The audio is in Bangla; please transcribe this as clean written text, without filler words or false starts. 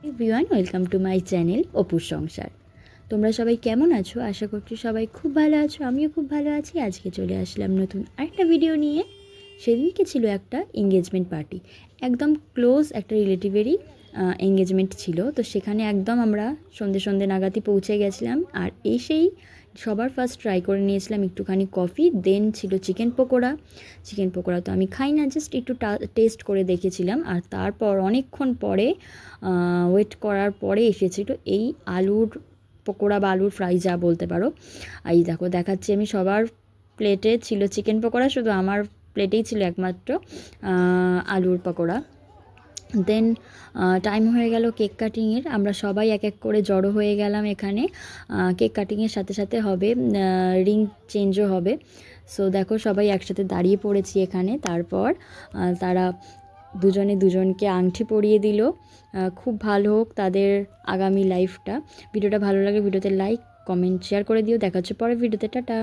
Everyone, welcome to my channel অপুর সংসার। তোমরা সবাই কেমন আছো? আশা করছি সবাই খুব ভালো আছো, আমিও খুব ভালো আছি। আজকে চলে আসলাম নতুন আরেকটা ভিডিও নিয়ে। সেদিনকে ছিল একটা এঙ্গেজমেন্ট পার্টি, একদম ক্লোজ একটা রিলেটিভেরই এঙ্গেজমেন্ট ছিল। তো সেখানে একদম আমরা সন্ধে সন্ধে নাগাদই পৌঁছে গেছিলাম। আর সেই সবার ফার্স্ট ট্রাই করে নিয়েছিলাম একটুখানি কফি, দেন ছিল চিকেন পকোড়া। চিকেন পকোড়া তো আমি খাই না, জাস্ট একটু টেস্ট করে দেখেছিলাম। আর তারপর অনেকক্ষণ পরে ওয়েট করার পরে এসেছিল এই আলুর পকোড়া বা আলুর ফ্রাই যা বলতে পারো। এই দেখো দেখাচ্ছি আমি, সবার প্লেটে ছিল চিকেন পকোড়া, শুধু আমার প্লেটেই ছিল একমাত্র আলুর পকোড়া। দেন টাইম হয়ে গেল কেক কাটিংয়ের। আমরা সবাই এক এক করে জড়ো হয়ে গেলাম এখানে। কেক কাটিংয়ের সাথে সাথে হবে রিং চেঞ্জও হবে। সো দেখো সবাই একসাথে দাঁড়িয়ে পড়েছি এখানে। তারপর তারা দুজনে দুজনকে আংটি পরিয়ে দিল। খুব ভালো হোক তাদের আগামী লাইফটা। ভিডিওটা ভালো লাগে ভিডিওতে লাইক কমেন্ট শেয়ার করে দিও। দেখা হচ্ছে পরের ভিডিওতে। টাটা।